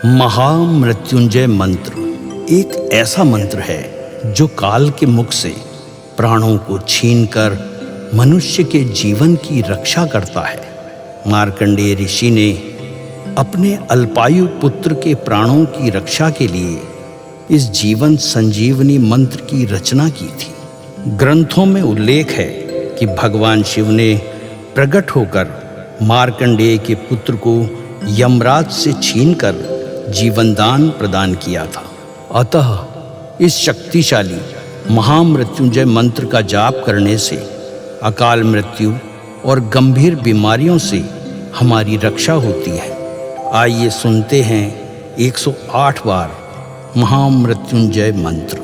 महामृत्युंजय मंत्र एक ऐसा मंत्र है जो काल के मुख से प्राणों को छीनकर मनुष्य के जीवन की रक्षा करता है। मार्कंडेय ऋषि ने अपने अल्पायु पुत्र के प्राणों की रक्षा के लिए इस जीवन संजीवनी मंत्र की रचना की थी। ग्रंथों में उल्लेख है कि भगवान शिव ने प्रकट होकर मार्कंडेय के पुत्र को यमराज से छीनकर जीवनदान प्रदान किया था। अतः इस शक्तिशाली महामृत्युंजय मंत्र का जाप करने से अकाल मृत्यु और गंभीर बीमारियों से हमारी रक्षा होती है। आइए सुनते हैं 108 बार महामृत्युंजय मंत्र।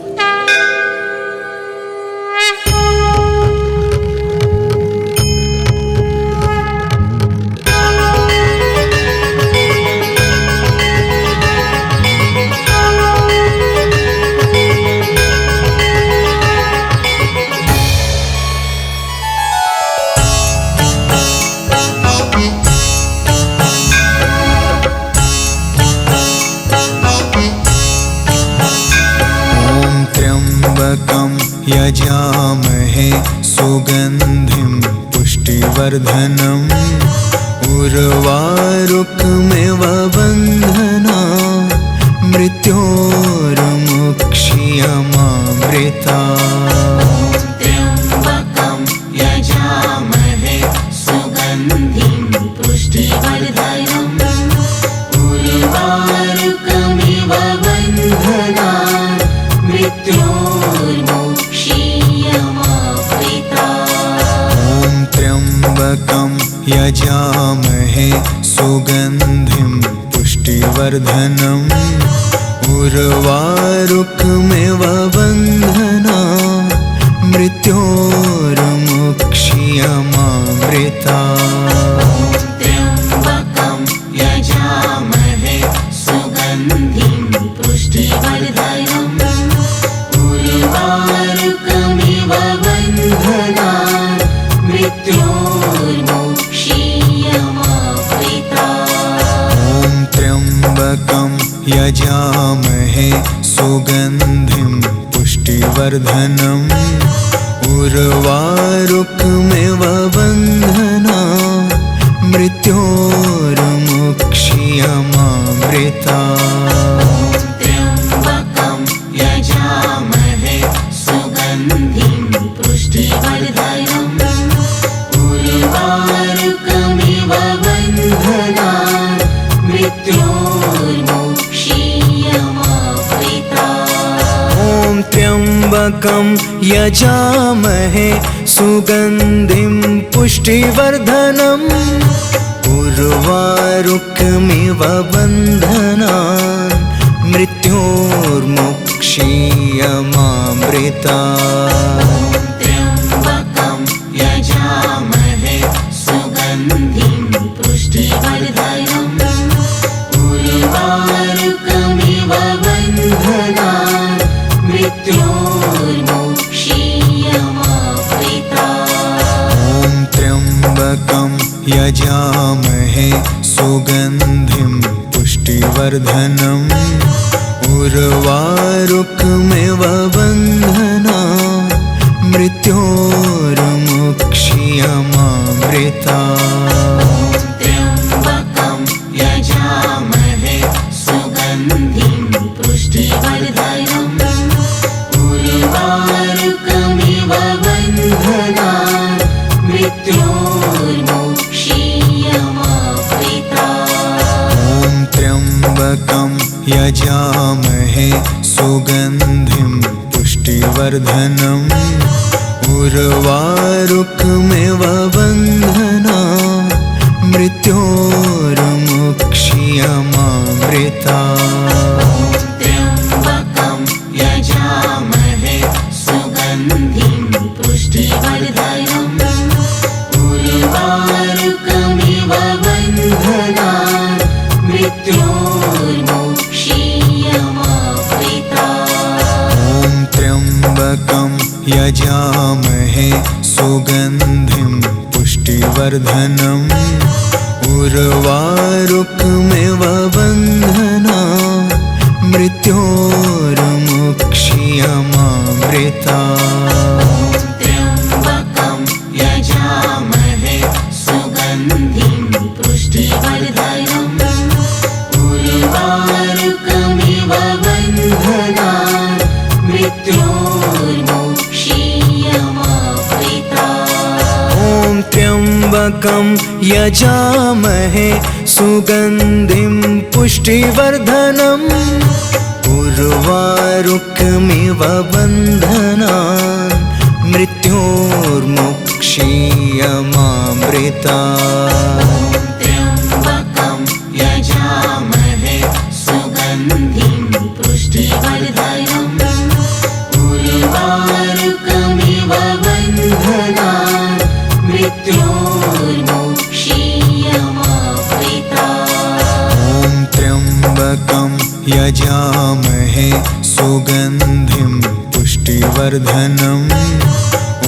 यजामहे सुगंधिं पुष्टिवर्धनम् उर्वारुकमिव बन्धना मृत्योर्मुक्षीयमामृता। त्र्यम्बकं यजामहे सुगन्धिं पुष्टिवर्धनम् उर्वारुकमिव बन्धना त्र्यम्बकं यजामहे सुगन्धिं पुष्टिवर्धनम् उर्वारुकमिव बन्धना मृत्योर्मुक्षीयमामृता। त्र्यम्बकं यजामहे सुगन्धिं पुष्टिवर्धनम् उर्वारुकमिव बन्धना मृत्योर्मुक्षीयमामृता। त्र्यम्बकं यजामहे सुगन्धिं पुष्टिवर्धनम् उर्वारुकमिव बन्धना मृत्योर्मुक्षीयमामृता। त्र्यम्बकं यजामहे सुगन्धिं पुष्टिवर्धनम् उर्वारुकमिव बन्धना मृत्योर्मुक्षीयमामृता। त्र्यम्बकं यजामहे सुगन्धिं पुष्टिवर्धनम् उर्वारुकमिव बन्धना मृत्योर्मुक्षीयमामृता। त्र्यम्बकं यजामहे सुगन्धिं पुष्टिवर्धनम् उर्वारुकमिव बन्धना मृत्योर्मुक्षीयमामृता। त्र्यम्बकं यजामहे सुगन्धिं पुष्टिवर्धनम् उर्वारुकमिव बन्धना मृत्योर्मुक्षीयमामृता। त्र्यम्बकं यजामहे सुगन्धिं पुष्टिवर्धनम् उर्वारुकमिव बन्धना मृत्योर्मुक्षीयमामृता। त्र्यम्बकं यजामहे सुगन्धिं पुष्टिवर्धनम् उर्वारुकमिव बन्धना मृत्योर्मुक्षीयमामृता। त्र्यम्बकं यजामहे सुगन्धिं पुष्टिवर्धनम् उर्वारुकमिव बन्धना मृत्योर्मुक्षीयमामृता। त्र्यम्बकं यजामहे सुगन्धिं पुष्टिवर्धनम् उर्वारुकमिव बन्धना मृत्योर्मुक्षीयमामृता त्र्यम्बकं यजामहे सुगन्धिं पुष्टिवर्धनम् उर्वारुकमिव बन्धनान् मृत्योर्मुक्षीयमामृता ॐ त्र्यम्बकं यजामहे सुगन्धिं पुष्टिवर्धनम् उर्वारुकमिव बन्धनान् मृत्योर्मुक्षीयमामृता त्र्यम्बकं यजामहे सुगन्धिं पुष्टिवर्धनम् उर्वारुकमिव बन्धनान् मृत्योर्मुक्षीयमामृता ॐ त्र्यम्बकं यजामहे सुगन्धिं पुष्टिवर्धनम्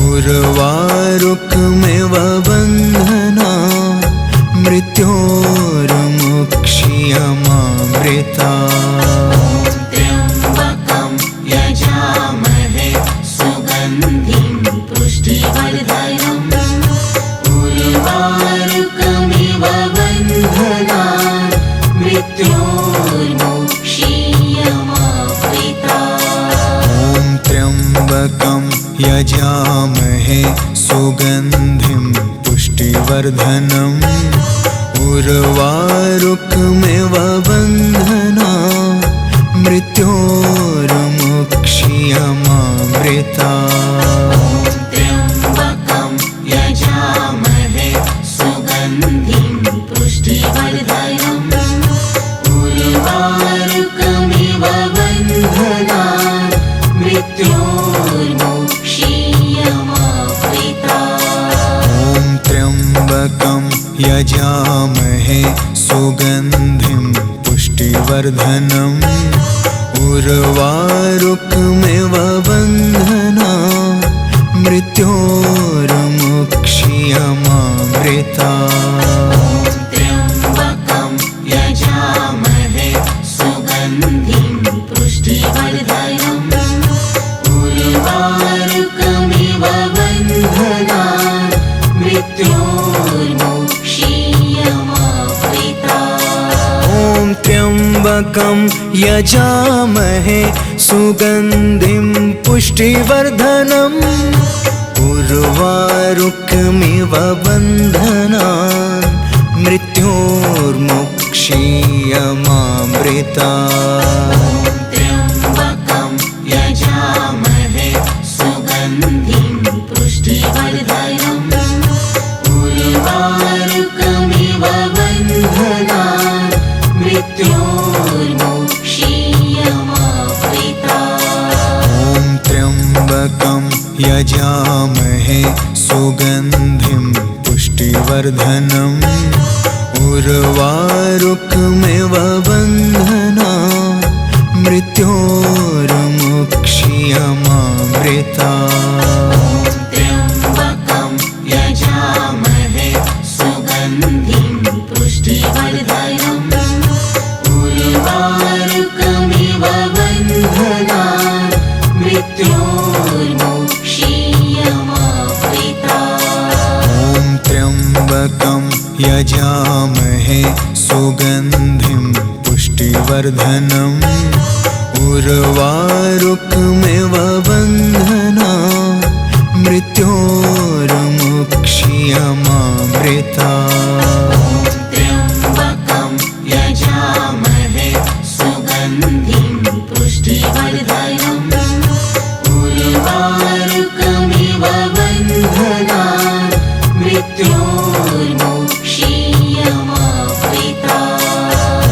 उर्वारुकमिव बन्धनान् मृत्योर्मुक्षीयमामृता त्र्यम्बकं यजामहे सुगन्धिं पुष्टिवर्धनम् उर्वारुकमिव बन्धनान् मृत्योर्मुक्षीयमामृता ॐ त्र्यम्बकं यजामहे सुगन्धिं पुष्टिवर्धनम् उर्वारुकमिव बन्धनान् मृत्योर्मुक्षीयमामृता त्र्यम्बकं यजामहे सुगन्धिं पुष्टिवर्धनम् उर्वारुकमिव बन्धनान् मृत्योर्मुक्षीयमामृता ॐ त्र्यम्बकं यजामहे सुगन्धिं पुष्टिवर्धनम् उर्वारुकमिव बन्धनान् मृत्योर्मुक्षीयमामृता त्र्यम्बकं यजामहे सुगन्धिं पुष्टिवर्धनम् उर्वारुकमिव बन्धनान् मृत्योर्मुक्षीयमामृता ॐ त्र्यम्बकं यजामहे सुगन्धिं पुष्टिवर्धनम् उर्वारुकमिव बन्धनान् मृत्योर्मुक्षीयमामृता त्र्यम्बकं यजामहे सुगन्धिं पुष्टिवर्धनम् उर्वारुकमिव बन्धनान् मृत्योर्मुक्षीयमामृता ॐ त्र्यम्बकं यजामहे सुगन्धिं पुष्टिवर्धनम् उर्वारुकमिव बन्धनान् मृत्योर्मुक्षीयमामृता त्र्यम्बकं यजामहे सुगन्धिं पुष्टिवर्धनम् उर्वारुकमिव बन्धनान् मृत्योर्मुक्षीयमामृता ॐ त्र्यम्बकं यजामहे सुगन्धिं पुष्टिवर्धनम् उर्वारुकमिव बन्धनान् मृत्योर्मुक्षीयमामृता त्र्यम्बकं यजामहे सुगन्धिं पुष्टिवर्धनम् उर्वारुकमिव बन्धनान् मृत्योर्मुक्षीयमामृता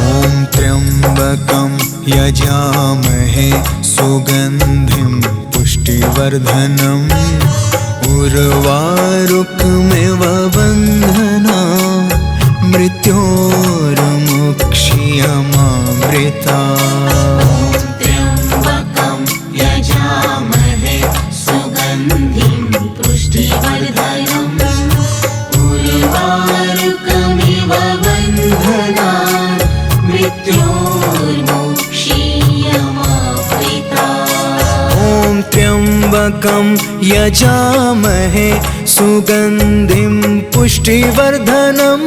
ॐ त्र्यम्बकं यजामहे सुगन्धिं पुष्टिवर्धनम् उर्वारुकमिव बन्धनान् मृत्योर्मुक्षीयमामृता त्र्यम्बकं यजामहे सुगन्धिं पुष्टिवर्धनम् उर्वारुकमिव त्र्यम्बकं यजामहे सुगन्धिं पुष्टिवर्धनम्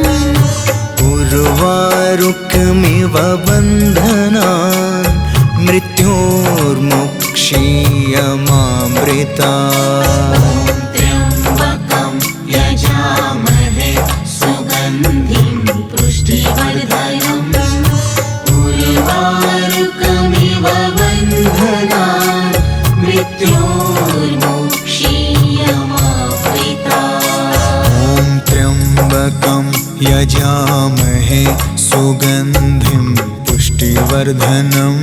उर्वारुकमिव बन्धनान् मृत्योर्मुक्षीयमामृतात्। त्र्यम्बकं यजामहे सुगन्धिं पुष्टिवर्धनम् उर्वारुकमिव बन्धनान् मृत्योर्मुक्षीयमामृतात्। ॐ त्र्यम्बकं यजामहे सुगन्धिं पुष्टिवर्धनम्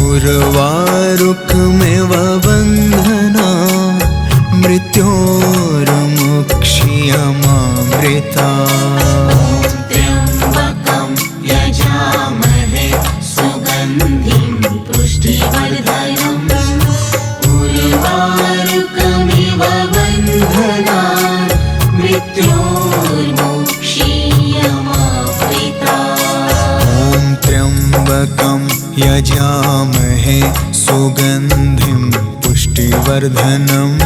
उर्वारुकमिव बन्धनान् मृत्योर्मुक्षीयमामृतात्। त्र्यम्बकं यजामहे सुगन्धिं पुष्टिवर्धनम् उर्वारुकमिव बन्धनान् मृत्योर्मुक्षीयमामृतात्। ॐ त्र्यम्बकं यजामहे सुगन्धिं पुष्टिवर्धनम्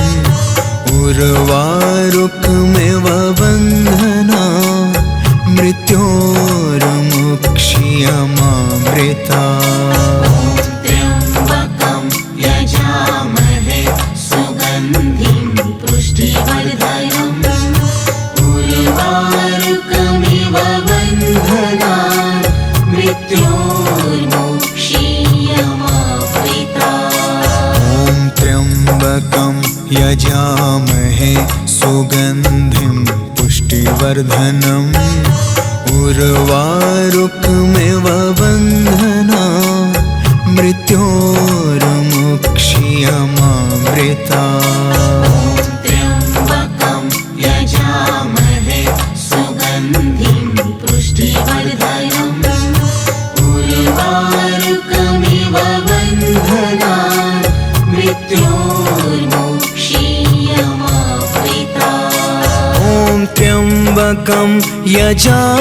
उर्वारुकमिव बन्धनान् मृत्योर्मुक्षीयमामृतात्। त्र्यम्बकं यजामहे सुगन्धिं पुष्टिवर्धनम् उर्वारुकमिव बन्धनान् मृत्योर्मुक्षीयमामृतात्। ॐ त्र्यम्बकं यजामहे सुगन्धिं पुष्टिवर्धनम् उर्वारुकमिव बन्धनान् मृत्योर्मुक्षीयमामृतात्। त्र्यम्बकं यजामहे सुगन्धिं पुष्टिवर्धनम् उर्वारुकमिव बन्धनान् मृत्योर्मुक्षीयमामृतात्। ॐ त्र्यम्बकं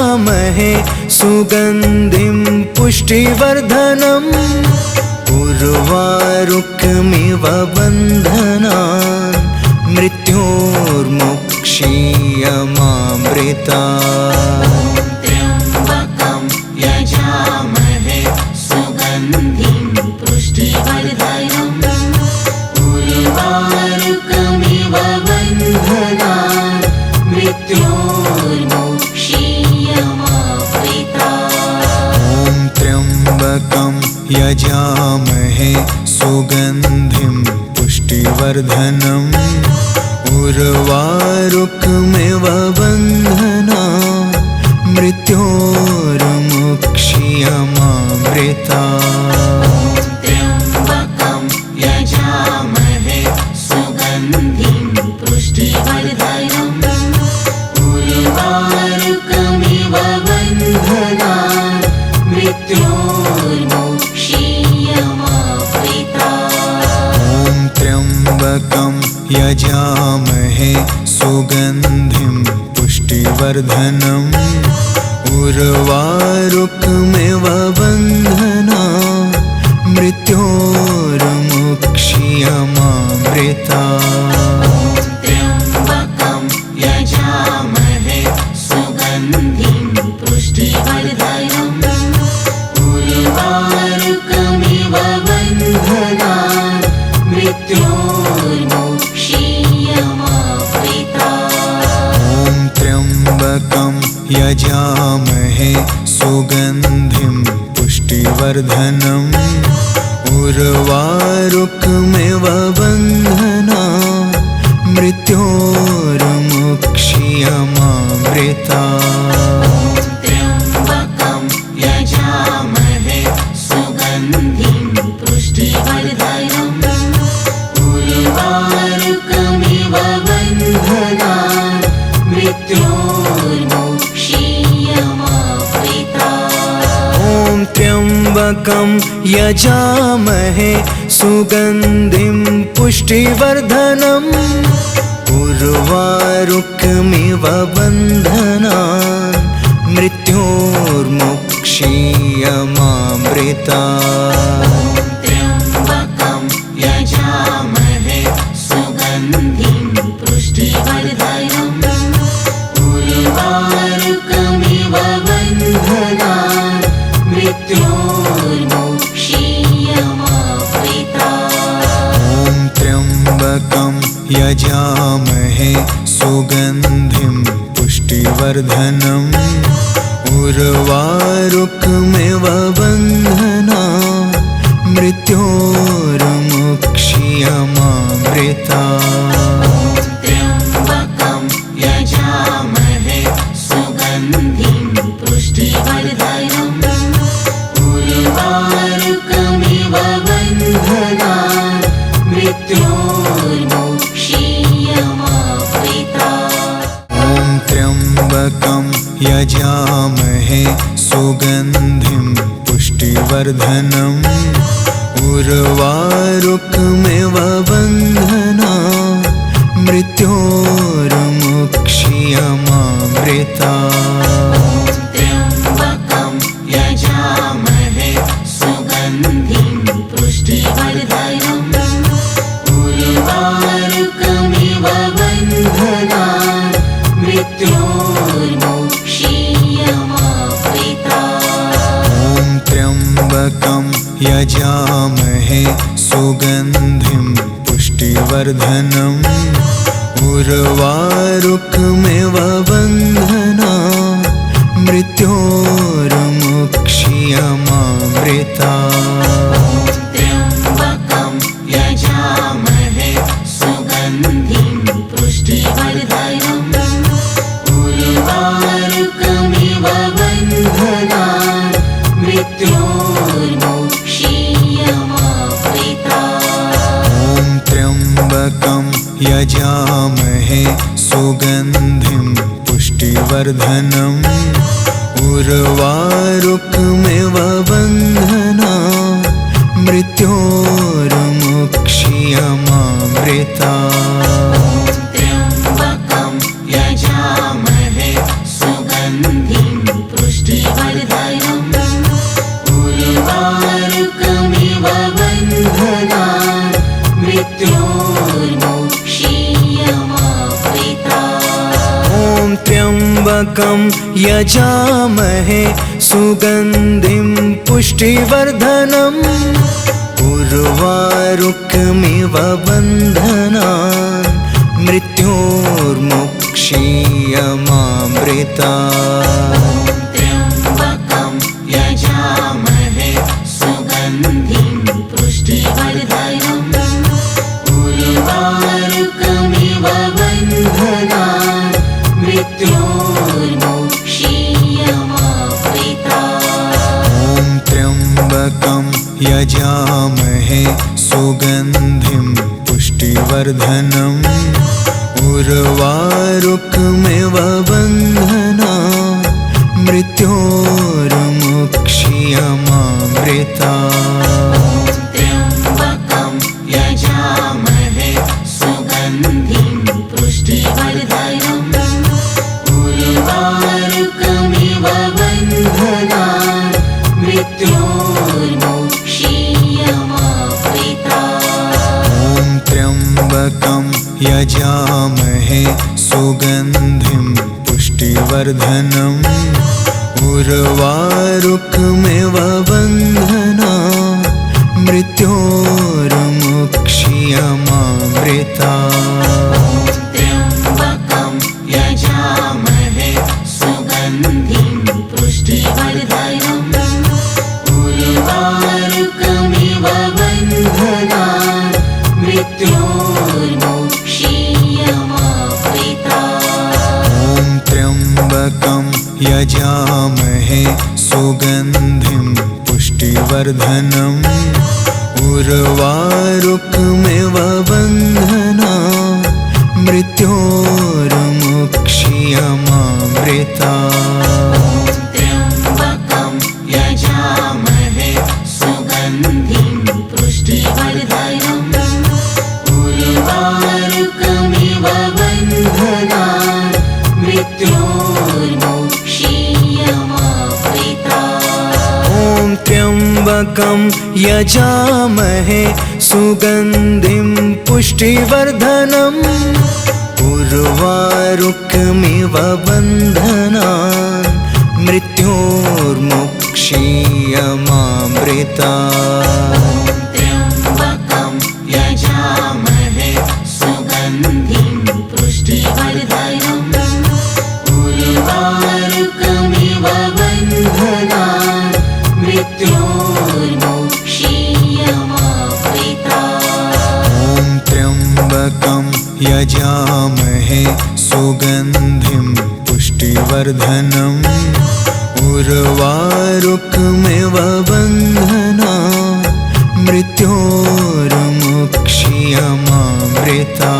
यजामहे सुगन्धिं पुष्टिवर्धनम् उर्वारुकमिव बन्धनान् मृत्योर्मुक्षीयमामृतात्। त्र्यम्बकं यजामहे सुगन्धिं पुष्टिवर्धनम् उर्वारुकमिव बन्धनान् मृत्योर्मुक्षीयमामृतात्। ॐ त्र्यम्बकं यजामहे सुगन्धिं पुष्टिवर्धनम् उर्वारुकमिव बन्धनान् मृत्योर्मुक्षीयमामृतात्। त्र्यम्बकं यजामहे सुगन्धिं पुष्टिवर्धनम् उर्वारुकमिव बन्धनान् मृत्योर्मुक्षीयमामृतात्। ॐ त्र्यम्बकं यजामहे सुगन्धिं पुष्टिवर्धनम् उर्वारुकमिव बन्धनान् मृत्योर्मुक्षीयमामृतात्। त्र्यम्बकं यजामहे सुगन्धिं पुष्टिवर्धनम् उर्वारुकमिव बन्धनान् मृत्योर्मुक्षीयमामृतात्। ॐ त्र्यम्बकं यजामहे सुगन्धिं पुष्टिवर्धनम् उर्वारुकमिव बन्धनान् मृत्योर्मुक्षीयमामृतात्। त्र्यम्बकं यजामहे सुगन्धिं पुष्टिवर्धनम् उर्वारुकमिव बन्धनान् मृत्योर्मुक्षीयमामृतात्। ॐ त्र्यम्बकं यजामहे सुगन्धिं पुष्टिवर्धनम् उर्वारुकमिव बन्धनान् मृत्योर्मुक्षीयमामृतात्। त्र्यम्बकं यजामहे पुष्टिवर्धनम् उर्वारुकमिव बन्धना मृत्योर्मुक्षीयमामृता त्र्यम्बकं यजामहे सुगन्धिं पुष्टिवर्धनम् उर्वारुकमिव बन्धनान् मृत्योर्मुक्षीयमामृता ॐ त्र्यम्बकं यजामहे सुगन्धिं पुष्टिवर्धनम् उर्वारुकमिव बन्धना मृत्योर्मुक्षीयमामृता त्र्यम्बकं यजामहे सुगन्धिं पुष्टिवर्धनम् उर्वारुकमिव बन्धनान् मृत्योर्मुक्षीयमामृता ॐ त्र्यम्बकं यजामहे सुगन्धिं पुष्टिवर्धनम् उर्वारुकमिव बन्धना मृत्योर्मुक्षीयमामृता त्र्यम्बकं यजामहे सुगन्धिं पुष्टिवर्धनम् उर्वारुकमिव बन्धनान् मृत्योर्मुक्षीयमामृता ॐ त्र्यम्बकं यजामहे सुगन्धिं पुष्टिवर्धनम् उर्वारुकमिव बन्धना मृत्योर्मुक्षीयमामृता त्र्यम्बकं यजामहे सुगन्धिं पुष्टिवर्धनम् उर्वारुकमिव बन्धनान् मृत्योर्मुक्षीयमामृता ॐ त्र्यम्बकं यजामहे सुगन्धिं पुष्टिवर्धनम् उर्वारुकमिव बन्धनान् मृत्योर्मुक्षीयमामृता त्र्यम्बकं यजामहे सुगन्धिं पुष्टिवर्धनम् उर्वारुकमिव बन्धनान् मृत्योर्मुक्षीयमामृता ॐ त्र्यम्बकं यजामहे सुगन्धिं पुष्टिवर्धनम् उर्वारुकमिव बन्धना मृत्योर्मुक्षीयमामृता त्र्यम्बकं यजामहे सुगन्धिं पुष्टिवर्धनम् उर्वारुकमिव बन्धनान् मृत्योर्मुक्षीयमामृता ॐ त्र्यम्बकं यजामहे सुगन्धिं पुष्टिवर्धनम् उर्वारुकमिव बन्धना मृत्योर्मुक्षीयमामृता त्र्यम्बकं यजामहे सुगन्धिं पुष्टिवर्धनम् उर्वारुकमिव बन्धनान् मृत्योर्मुक्षीयमामृता ॐ त्र्यम्बकं यजामहे सुगन्धिं पुष्टिवर्धनम् उर्वारुकमिव बन्धना मृत्योर्मुक्षीयमामृता त्र्यम्बकं यजामहे सुगन्धिं पुष्टिवर्धनम् उर्वारुकमिव बन्धनान् मृत्योर्मुक्षीयमामृता ॐ त्र्यम्बकं यजामहे सुगन्धिं पुष्टिवर्धनम् उर्वारुकमिव बन्धनान् मृत्योर्मुक्षीयमामृता त्र्यम्बकं यजामहे सुगन्धिं पुष्टिवर्धनम् उर्वारुकमिव मृत्योर्मुक्षीयमामृता। ॐ त्र्यम्बकं यजामहे सुगन्धिं पुष्टिवर्धनम् उर्वारुकमिव बन्धनान् मृत्योर्मुक्षीयमामृता।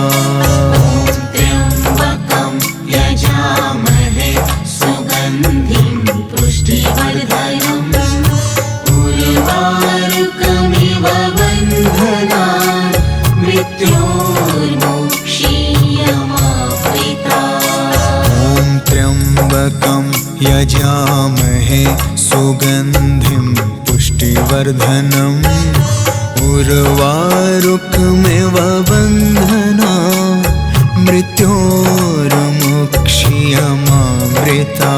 त्र्यम्बकं यजामहे सुगन्धिं पुष्टिवर्धनम् उर्वारुकमिव बन्धनान् मृत्योर्मुक्षीयमामृता। ॐ त्र्यम्बकं यजामहे सुगन्धिं पुष्टिवर्धनम् उर्वारुकमिव बन्धनान् मृत्योर्मुक्षीयमामृता।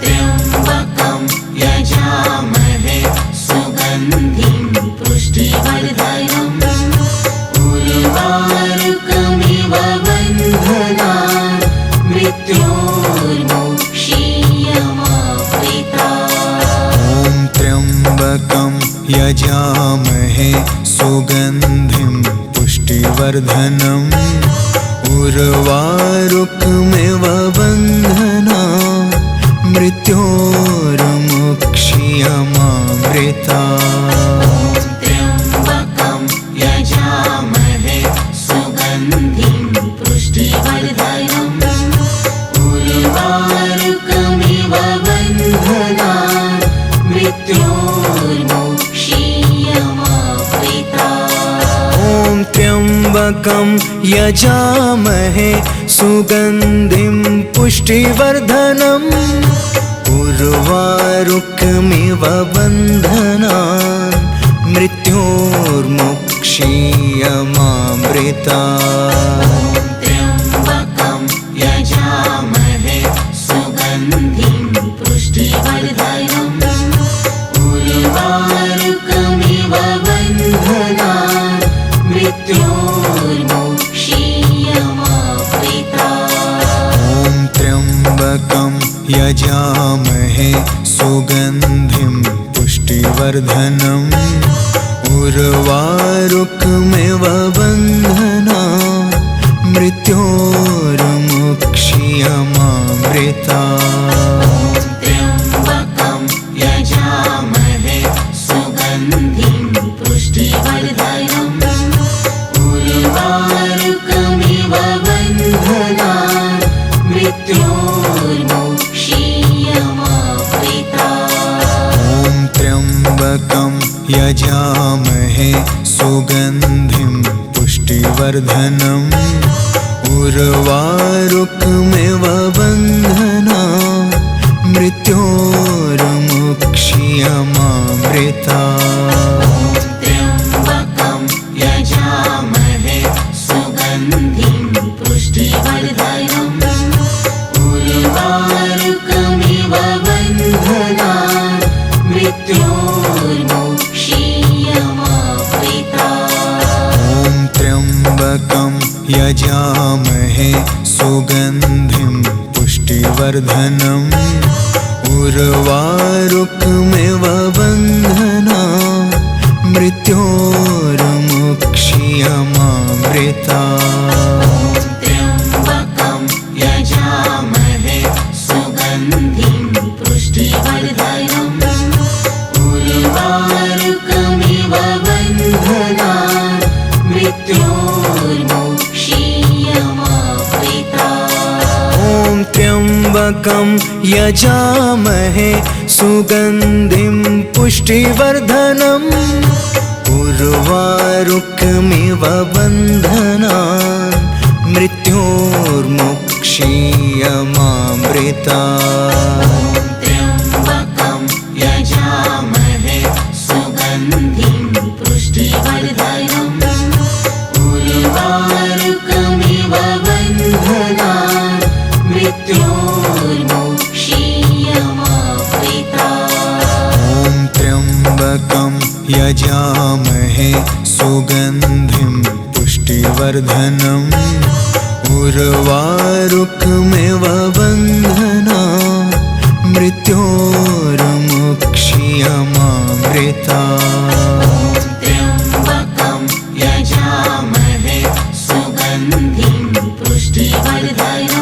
त्र्यम्बकं यजामहे सुगन्धिं पुष्टिवर्धनम् उर्वारुकमिव बन्धनान् मृत्योर्मुक्षीयमामृता। ॐ त्र्यम्बकं यजामहे सुगन्धिं पुष्टिवर्धनम् उर्वारुकमिव बन्धनान् मृत्योर्मुक्षीयमामृता। त्र्यम्बकं यजामहे सुगन्धिं पुष्टिवर्धनम् उर्वारुकमिव बन्धनान् मृत्योर्मुक्षीयमामृता। ॐ त्र्यम्बकं यजामहे सुगन्धिं पुष्टिवर्धनम् उर्वारुकमिव बन्धनान् मृत्योर्मुक्षीयमामृता। त्र्यम्बकं यजामहे सुगन्धिं पुष्टिवर्धनम् उर्वारुकमिव बन्धनान् मृत्योर्मुक्षीयमामृता। ॐ त्र्यम्बकं यजामहे सुगन्धिं पुष्टिवर्धनम् उर्वारुकमिव बन्धनान् मृत्योर्मुक्षीयमामृता। त्र्यम्बकं यजामहे सुगन्धिं पुष्टिवर्धनम् उर्वारुकमिव बन्धनान् मृत्योर्मुक्षीयमामृता। ॐ त्र्यम्बकं यजामहे सुगन्धिं पुष्टिवर्धनम् उर्वारुकमिव बन्धनान् मृत्योर्मुक्षीयमामृता। त्र्यम्बकं यजामहे सुगन्धिं पुष्टिवर्धनम् उर्वारुकमिव बन्धनान् मृत्योर्मुक्षीयमामृता। ॐ त्र्यम्बकं यजामहे सुगन्धिं पुष्टिवर्धनम् उर्वारुकमिव बन्धनान् मृत्योर्मुक्षीयमामृता। त्र्यम्बकं यजामहे सुगन्धिं पुष्टिवर्धनम् उर्वारुकमिव बन्धनान् मृत्योर्मुक्षीयमामृता। ॐ त्र्यम्बकं यजामहे सुगन्धिं पुष्टिवर्धनम् उर्वारुकमिव बन्धनान् मृत्योर्मुक्षीयमामृता। त्र्यम्बकं यजामहे सुगन्धिं पुष्टिवर्धनम् उर्वारुकमिव बन्धनान् मृत्योर्मुक्षीयमामृता। ॐ त्र्यम्बकं यजामहे सुगन्धिं पुष्टिवर्धनम् उर्वारुकमिव बन्धनान् मृत्योर्मुक्षीयमामृता। नियमामृता त्र्यम्बकं यजामहे सुगन्धिं पुष्टिवर्धनम्